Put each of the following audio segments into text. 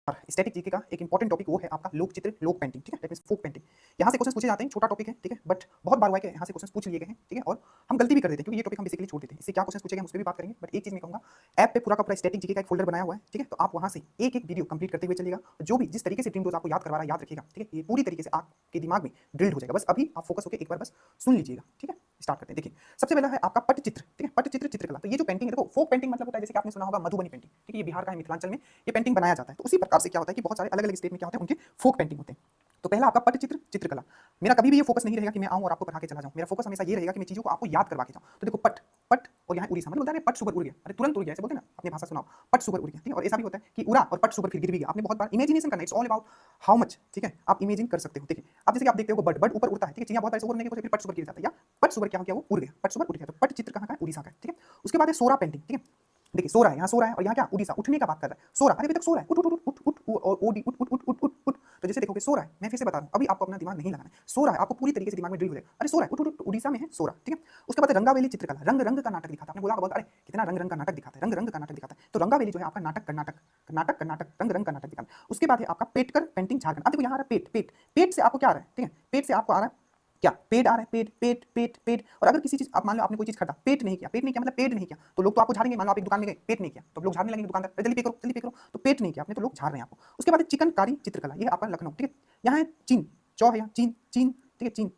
और static GK का एक इंपॉर्टेंट टॉपिक वो है आपका लोक चित्र, लोक पेंटिंग, ठीक है, दैट मींस फोक पेंटिंग। यहाँ से क्वेश्चन पूछे जाते हैं, छोटा टॉपिक है, ठीक है, बट बहुत बार हुआ है कि यहाँ से क्वेश्चन पूछ लिए गए हैं, ठीक है, और हम गलती भी कर देते हैं क्योंकि ये टॉपिक हम बेसिकली छोड़ देते हैं। इससे क्या क्वेश्चन पूछे गए हम उस पर भी बात करेंगे, बट एक चीज मैं कहूँगा, ऐप पे पूरा का पूरा स्टैटिक जीके का एक फोल्डर बनाया हुआ है, ठीक है, तो आप वहाँ से एक एक वीडियो कंप्लीट करते हुए चलिएगा। जो भी जिस तरीके से टीम दोस्त आपको याद करवा रहा है याद रखिएगा, ठीक है, ये पूरी तरीके से आपके दिमाग में ड्रिल्ड हो जाएगा। बस अभी आप फोकस होकर एक बार बस सुन लीजिएगा, ठीक है। स्टार्ट करते हैं। देखिए, सबसे पहला है आपका पटचित्र, ठीक है, पटचित्र चित्रकला। तो ये जो पेंटिंग है, देखो फोक पेंटिंग मतलब होता है जैसे कि आपने सुना होगा मधुबनी पेंटिंग, ठीक है, ये बिहार का है, मिथिलांचल में ये पेंटिंग बनाया जाता है। तो उसी प्रकार से क्या होता है कि बहुत सारे अलग अलग स्टेट में क्या होते हैं उनके फोक पेंटिंग होते हैं। तो पहला आपका पटचित्र चित्रकला। मेरा कभी भी ये फोकस नहीं रहेगा कि मैं आऊं और आपको पढ़ा के चला जाऊं। मेरा फोकस हमेशा ये रहेगा कि मैं चीजों को आपको याद करवा के जाऊं। तो देखो पट पट और यहाँ उड़ीसा, मतलब बोलते हैं पट सुगर उड़ गया, अरे तुरंत उड़ गया, ऐसे बोलते हैं ना, अपनी भाषा सुनाओ, पट सुगर उड़ गया, ठीक है। और ऐसा भी होता है कि उड़ा और पट सुगर फिर गिर भी गया। आपने बहुत बार इमेजिनेशन करना, it's all about how much, ठीक है, आप इमेजिन कर सकते हो। देखिए आप जैसे कि आप देखते हो बर्ड बर्ड ऊपर उड़ता है, ठीक है, चिड़िया बहुत बार उड़ने की कोशिश फिर पट सुगर गिर जाता है, या पट सुगर क्या हो गया, वो उड़ गया, पट सुगर उड़ गया। तो पट चित्र कहाँ का है, उड़ीसा का है, ठीक है। उसके बाद है सोरा पेंटिंग, ठीक है। देखिए सो रहा है, यहाँ सो रहा है, और यहाँ क्या उड़ीसा उठने का बात कर रहा है, सो रहा है, अरे अभी तक सो रहा है, उठ उठ उठ उठ उठ उठ और ओडी उठ उठ उठ उठ उठ उठ। तो जैसे देखोगे सो रहा है, मैं फिर से बता रहा हूँ, अभी आपको अपना दिमाग नहीं लगाना है, सो रहा है, आपको पूरी तरीके से दिमाग में ड्रिल हो जाएगा, अरे सो रहा है, उठ उठ उठ, उड़ीसा में है, सो रहा है, ठीक है। उसके बाद रंगावेली चित्रकला, रंग रंग का नाटक दिखाता है। आपने बोला होगा अरे कितना रंग रंग का नाटक दिखाता है, रंग रंग का नाटक दिखाता है। तो रंगावेली जो है आपका नाटक कर्नाटक, कर्नाटक कर्नाटक रंग रंग का नाटक दिखाता है। उसके बाद है आपका पेटकर पेंटिंग झारखंड। अब देखो यहाँ आ रहा है पेट, पेट पेट से आपको क्या आ रहा है, ठीक है, पेट से आपको आ रहा है क्या, पेड़ आ रहा है, पेड़ पेट पेट पेट। और अगर किसी चीज आप मान लो आपने कोई चीज खरीदा, पेट नहीं किया, पेट नहीं किया मतलब पेड नहीं किया, तो लोग तो आपको झाड़ेंगे। मान लो आप एक दुकान में गए, पेट नहीं किया, तो लोग झाड़ने लगेंगे दुकानदार, जल्दी पे करो जल्दी पे करो, तो पेट नहीं किया आपने तो लोग झाड़ रहे हैं आपको। उसके बाद चिकनकारी चित्रकला, ये है आपका लखनऊ, ठीक है। यहाँ है चीन, चौ है यहाँ चीन, चीन, ठीक है, चीन,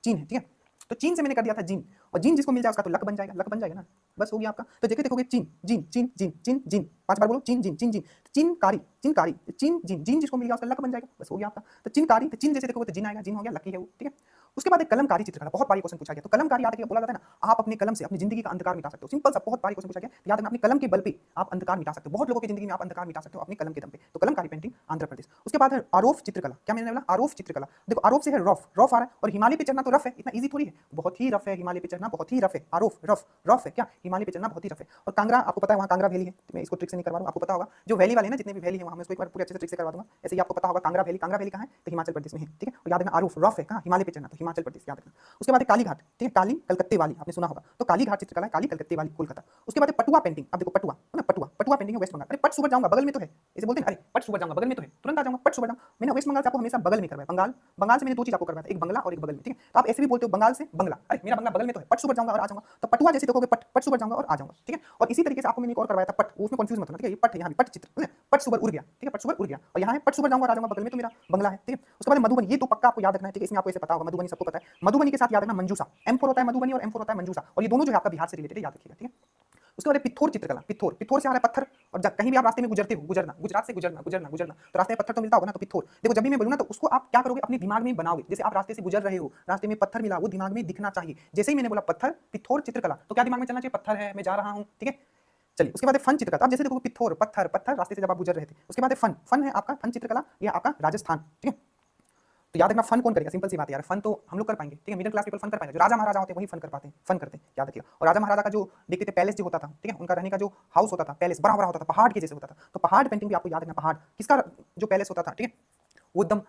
चीन है, ठीक है। तो चीन से मैंने कर दिया था जीन, और जीन जिसको मिल जाए उसका तो लक बन जाएगा, लक बन जाएगा ना, बस हो गया आपका। तो देखो देखोगे चीन जीन चीन जीन चीन जीन, 5 बार बोलो चीन जीन चीन जीन, चिनकारी चिनकारी चीन जीन, जीन जिसको मिल गया उसका लक बन जाएगा, बस हो गया आपका। तो चिनकारी, तो चीन जैसे देखोगे तो जीन आएगा, जीन हो गया, लकी है वो, ठीक है। उसके बाद एक कलमकारी चित्रकला, बहुत बारी क्वेश्चन पूछा गया। तो कलमकारी याद रखिए, बोला जाता है ना आप अपने कलम से अपनी जिंदगी का अंधकार मिटा सकते हो, सिंपल सा, बहुत बारी क्वेश्चन पूछा गया। तो याद रखना अपनी कलम के बल पे आप अंधकार मिटा सकते हो, बहुत लोगों की जिंदगी में आप अंधकार मिटा सकते हो अपनी कलम के दम पे। तो कलमकारी पेंटिंग आंध्र प्रदेश। उसके बाद है आरोफ चित्रकला, क्या मैंने बोला, आरोफ चित्रकला। देखो आरोफ से है रफ, रफ आ रहा है, और हिमालय पे चढ़ना तो रफ है, इतना ईजी थोड़ी है, बहुत ही रफ है, हिमालय पे चढ़ना बहुत ही रफ है, आरोफ रफ, रफ है क्या, हिमालय पे चढ़ना बहुत ही रफ है। और कांगड़ा आपको पता है, वहाँ कांगड़ा वैली है, मैं इसको ट्रिक से नहीं करवा रहा हूँ, आपको पता होगा जो वैली वाले ना, जितने भी वैली है वहाँ मैं उसको एक बार पूरे अच्छे से ट्रिक से करवा दूंगा। ऐसे ही आपको पता होगा कांगड़ा वैली, कांगड़ा वैली कहाँ है, तो हिमाचल प्रदेश में है, ठीक है। और याद रखना आरोफ रफ है कहाँ, हिमालय पे चढ़ना, तो हिमाचल प्रदेश याद रखना। उसके बाद काली घाट, ठीक है, काली कलकत्ते वाली आपने सुना होगा, तो काली घाट चित्रकला है, काली कलकत्ते वाली कोलकाता। उसके बाद पटुआ पेंटिंग, अब देखो पटुआ है ना, पटुआ, पटुआ पेंटिंग है वेस्ट बंगाल। अरे पट सुगर जाऊंगा बगल में तो है, ऐसे बोलते हैं, अरे पट सुगर जाऊंगा बगल में तो है, तुरंत आ जाऊंगा, पट सुगर जाऊंगा। मैंने वेस्ट बंगाल से आपको हमेशा बगल में करवाया, बंगाल, बंगाल से मैंने 2 चीज आपको करवाया था, एक बंगला और एक बगल में, ठीक है। तो आप ऐसे भी बोलते हो बंगाल से बंगला, अरे मेरा बंगला बगल में तो है, पट सुगर जाऊंगा और आ जाऊंगा। तो पटुआ जैसे देखोगे पट, पट सुगर जाऊंगा और आ जाऊंगा, ठीक है। और इसी तरीके से आपको मैंने एक और करवाया था पट, उसमें कंफ्यूज मत होना, ठीक है, ये पट है, यहाँ भी पट चित्र, पट सुगर उड़ गया, ठीक है, पट सुगर उड़ गया, और यहाँ है पट सुगर जाऊंगा और आ जाऊंगा, बगल में तो मेरा बंगला है, ठीक है। उसके बाद मधुबनी, ये तो पक्का आपको याद रखना है, ठीक है, इसमें आपको ऐसे पता होगा, मधुबनी सबको पता है। मधुबनी के साथ याद रखना मंजूषा, M4 होता है मधुबनी और M4 होता है मंजूषा, और ये दोनों जो है आपका बिहार से रिलेटेड, याद रखिएगा, ठीक है। उसके बाद पिथौर चित्रकला, पिथौर, पिथौर से आ रहा है पत्थर, और जब कहीं भी आप रास्ते में गुजरते हो, गुजरना, गुजरात से गुजरना गुजरना गुजरना, तो रास्ते में पत्थर तो मिलता होगा ना, तो पिथौर। देखो जब भी मैं बोलूँ ना, तो उसको आप क्या करोगे, अपने दिमाग में बनाओगे, जैसे आप रास्ते से गुजर रहे हो, रास्ते में पत्थर मिला, वो दिमाग में दिखना चाहिए। जैसे ही मैंने बोला पत्थर, पिथौर चित्रकला, तो क्या दिमाग में चलना चाहिए, पत्थर है, मैं जा रहा हूँ, ठीक है। चलिए उसके बाद है फन चित्रकला। अब जैसे देखो पिथौर पत्थर, पत्थर रास्ते से जब आप गुजर रहे थे। उसके बाद है फन, फन है आपका फन चित्रकला, ये आपका राजस्थान, ठीक है। तो याद रखना फन कौन करेगा, सिंपल सी बात है यार, फन तो हम लोग कर पाएंगे, ठीक है, मिडिल क्लास पीपल फन कर पाएंगे, जो राजा महाराजा होते हैं वही फन कर पाते हैं, फन करते हैं, याद रखिएगा। और राजा महाराजा का जो देखते थे पैलेस जो होता था, ठीक है, उनका रहने का जो हाउस होता था, पैलेस बड़ा बड़ा होता था, पहाड़ के जैसे होता था। तो पहाड़ पेंटिंग भी आपको याद रखना, पहाड़ किसका जो पैलेस होता था, ठीक है, वो एकदम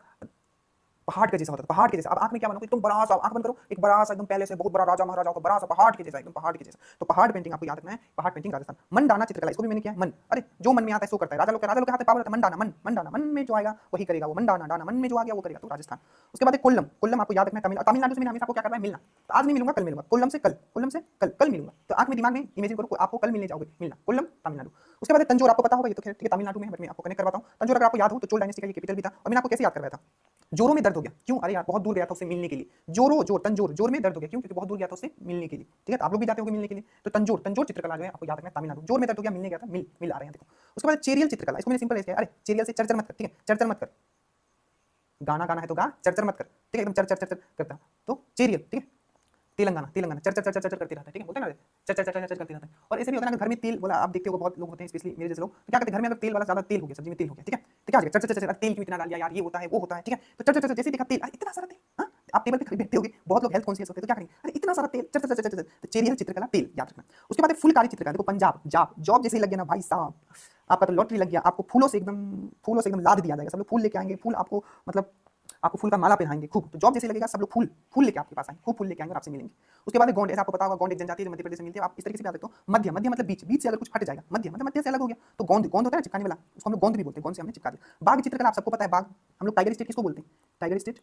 पहाड़ के जैसा होता था, पहाड़ के जैसा। अब आंख में क्या बनाओगे, तुम बड़ा सा आंख बंद करो, एक बड़ा सा एकदम पैलेस है, बहुत बड़ा राजा महाराजा का बड़ा सा पहाड़ के जैसा, एकदम पहाड़ के जैसा। तो पहाड़ पेंटिंग आपको याद रखना है, पहाड़ पेंटिंग राजस्थान। मन डाना चित्रकला, इसको भी मैंने किया है, मन, अरे जो मन में आता है सो करता है, राजा लोग के हाथ में पावर होता है, मन डाना, मन, मन डाना, मन में जो आएगा वही करेगा, वो मन डाना, डाना मन में जो आ गया वो करेगा, तो राजस्थान। उसके बाद कोल्लम, कोल्लम आपको याद रखना है, तमिलनाडु से मैंने हमेशा आपको क्या करना है, मिलना, तो आज नहीं मिलूंगा कल मिलूंगा, कोल्लम से कल, कोल्लम से कल, कल मिलूंगा। तो आंख में दिमाग में इमेजिन करो आपको कल मिलने जाओगे, मिलना, कोल्लम तमिलनाडु। उसके बाद तंजौर, आपको पता होगा, ये तो खैर ठीक है तमिलनाडु में है, बट मैं आपको कनेक्ट करवाता हूँ। तंजौर अगर आपको याद हो तो चोल डायनेस्टी का ये कैपिटल भी था। और मैंने आपको कैसे याद करवाया था, जोरों में दर्द हो गया, क्यों, अरे यार बहुत दूर गया था उससे मिलने के लिए, जोरो जोर, तंजोर, जोर में दर्द हो गया, क्यों, क्योंकि बहुत दूर गया था उससे मिलने के लिए, ठीक है। तो आप लोग भी जाते होंगे मिलने के लिए, तो तंजोर, तंजोर चित्रकला जो है आपको याद रखना है, तमिलनाडु, जोर में दर्द हो गया, मिलने गया था, मिल मिल आ रहे हैं, देखो। उसके बाद चेरियल चित्रकला, इसको मैंने सिंपल ऐसे, अरे चेरियल से चर्चर मत कर, ठीक है, चर्चर मत कर, गाना गाना है तो गा, चर्चर मत कर, ठीक है, एकदम चर चर चर चर करता, तो चेरियल, ठीक है। तेलंगाना, तेलंगाना चर चर चर चर चर करते रहता है, ठीक है, बोलते हैं ना चर चर चर चर करते रहता है। और ऐसे भी होता है ना, घर में तेल बोला, आप देखते हो बहुत लोग होते हैं, स्पेशली मेरे जैसे लोग, तो क्या करते हैं घर में अगर तेल वाला ज्यादा तेल हो गया, सब्जी में तेल हो गया, ठीक है, तो क्या चर चर चर चर, तेल क्यों इतना डाल दिया यार, ये होता है वो होता है, ठीक है। तो चर चर चर जैसे देखा तेल, इतना सारा तेल, हाँ आप टेबल पे बैठते होगे, बहुत लोग हेल्थ कॉन्शियस होते हैं, तो क्या करेंगे, अरे इतना सारा तेल, चर चर चर चर, तो चेरियल चित्रकला, तेल याद रखना। उसके बाद फुलकारी चित्रकला, देखो पंजाब, जाब, जॉब जैसे ही लग गया ना भाई साहब, आपका तो लॉटरी लग गया, आपको फूलों से एकदम लाद दिया जाएगा, सब लोग फूल लेके आएंगे, फूल आपको मतलब आपको फूल का माला पहनाएंगे खूब, तो जॉब जैसे लगेगा सब लोग फूल फूल लेके आपके पास आएंगे, खूब फूल लेके आएंगे और आपसे मिलेंगे। उसके बाद गोंड, ऐसा आपको पता होगा गोंड एक जनजाति है जो मध्य प्रदेश में मिलती है, आप इस तरीके से भी याद रखते हो। मध्य, मध्य मतलब बीच, बीच से अगर कुछ हट जाएगा, मध्य मतलब मध्य से अलग हो गया तो गोंद, गोंद होता है चिपकाने वाला, उसको हम लोग गोंद भी बोलते हैं, गोंद से हमने चिपका दिया। बाघ चित्रकला आप सबको पता है, बाघ हम लोग टाइगर स्टेट किसको बोलते हैं, टाइगर स्टेट,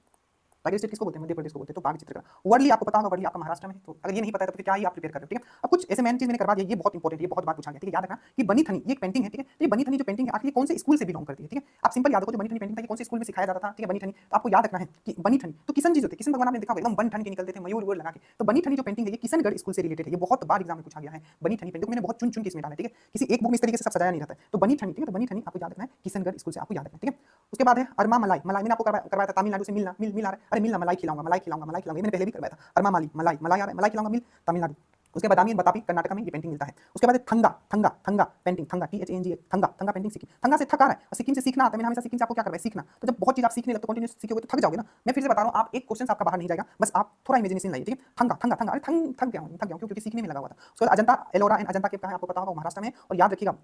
टाइगर स्टेट किसको बोलते हैं, मध्य प्रदेश को बोलते हैं, तो बाघ चित्रकला। वर्ली आपको पता होगा, वर्ली आपका महाराष्ट्र में है, तो अगर ये नहीं पता है तो फिर क्या ही आप प्रिपेयर कर रहे हो, ठीक है। अब कुछ ऐसे मेन चीज मैंने करवा दिया, ये बहुत इंपॉर्टेंट, ये बहुत बार पूछा गया, ठीक है, याद रखना कि बनी थनी ये एक पेंटिंग है, ठीक है। तो ये बनी थनी जो पेंटिंग है आखिर ये कौन से स्कूल से बिलोंग करती है, ठीक है। आप सिंपल याद रखो जो बनी थनी पेंटिंग था ये कौन से स्कूल में सिखाया जाता था, ठीक है, बनी थनी। तो आपको याद रखना है कि बनी थनी तो किशन जी जो थे, किशन भगवान आपने देखा होगा एकदम बन ठन के निकलते थे, मयूर वूर लगा के, तो बनी थनी जो पेंटिंग है ये किशनगढ़ स्कूल से रिलेटेड है, ये बहुत बार एग्जाम में पूछा गया है। बनी थनी पेंटिंग मैंने बहुत चुन चुन के इसमें डाला है, ठीक है, किसी एक बुक में इस तरीके से सब सजाया नहीं रहता है, तो बनी थनी, ठीक है, तो बनी थनी आपको याद रखना है, किशनगढ़ स्कूल से आपको याद रखना है, ठीक है। उसके बाद है अरमा मलाई, मलाई मैंने आपको करवाया था तमिलनाडु से, मिलना मिल मिल आ रहा है, अरे मिलना मलाई खिलाऊंगा, मलाई खिलाऊंगा, मलाई खिलाऊंगा, ये मैंने पहले भी करवाया था। अरमा माली, मलाई, मलाई आ रहा है, मलाई खिलाऊंगा, मिल तमिलनाडु। उसके बाद दामियन बतापी कर्नाटक में ये पेंटिंग मिलता है। उसके बाद Thanga, Thanga, Thanga painting, Thanga THANGA, Thanga, Thanga painting सीखी, थंगा से थक आ रहा है और सिक्किम से सीखना आता है। मैंने हमेशा सिक्किम से आपको क्या करवाया, सीखना। तो जब बहुत चीज आप सीखने लगते हो, कंटिन्यूस सीखोगे तो थक जाओगे ना। मैं फिर से बता रहा हूँ, आप एक क्वेश्चन आपका बाहर नहीं जाएगा, बस आप थोड़ा इमेजिनेशन लाइए, ठीक है। थंगा, थंगा, थंगा, अरे थक गया हूँ, क्योंकि सीखने में लगा हुआ था। उसके बाद अजंता एलोरा एंड अजंता केव कहाँ है आपको पता होगा, महाराष्ट्र में। और याद रखिएगा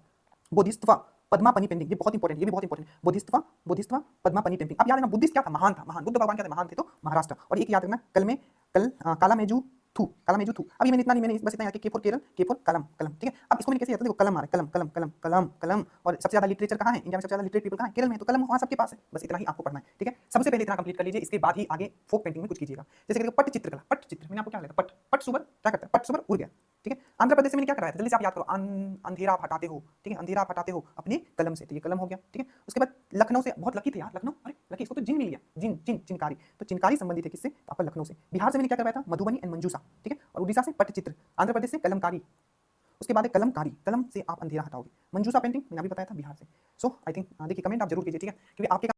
बोधिसत्व पद्मापनी पेंटिंग, ये बहुत इंपॉर्टेंट, ये भी बहुत इंपॉर्टेंट। बोधिसत्व पद्मापनी पेंटिंग। अब याद रखना बुद्धिस्ट क्या था, महान था, महान बुद्ध भगवान क्या थे, महान थे, तो महाराष्ट्र। और एक याद रखना काला मेजू थू, काला मेजू थू। अभी मैंने इतना नहीं, मैंने बस इतना याद किया, के फॉर केरल, के फॉर कलम, कलम, ठीक है। अब इसको मैंने कैसे याद देखो, कलम आ रहा है, कलम कलम कलम कलम कलम। और सबसे ज्यादा लिटरेचर कहाँ है, इंडिया में सबसे ज्यादा लिटरेट पीपल कहाँ है, केरल में, तो कलम वहाँ सबके पास है। बस इतना ही आपको पढ़ना है, ठीक है। सबसे पहले इतना कंप्लीट कर लीजिए, इसके बाद ही आगे फोक पेंटिंग में कुछ कीजिएगा। जैसे पट चित्रकला, पट चित्र मैंने आपको क्या लिखा, पट, पट सुबर क्या करता है, पट सुबर उड़ गया, ठीक है। आंध्र प्रदेश में मैंने क्या कराया था, जल्दी से आप याद करो, अंधेरा आप हटाते हो, ठीक है, अंधेरा आप हटाते हो अपने कलम से, तो ये कलम हो गया, ठीक है। उसके बाद लखनऊ से, बहुत लकी थे यार लखनऊ, अरे लकी, इसको तो जिन मिल गया, जिन जिन चिनकारी, तो चिनकारी संबंधित है किससे, तो आपका लखनऊ से। बिहार से मैंने क्या करवाया था, मधुबनी एंड मंजूषा, ठीक है। और उड़ीसा से पट्टचित्र, आंध्र प्रदेश से कलमकारी। उसके बाद है कलमकारी, कलम से आप अंधेरा हटाओगे। मंजूषा पेंटिंग मैंने अभी बताया था बिहार से। सो आई थिंक देखिए कमेंट आप जरूर कीजिए, ठीक है, क्योंकि आपके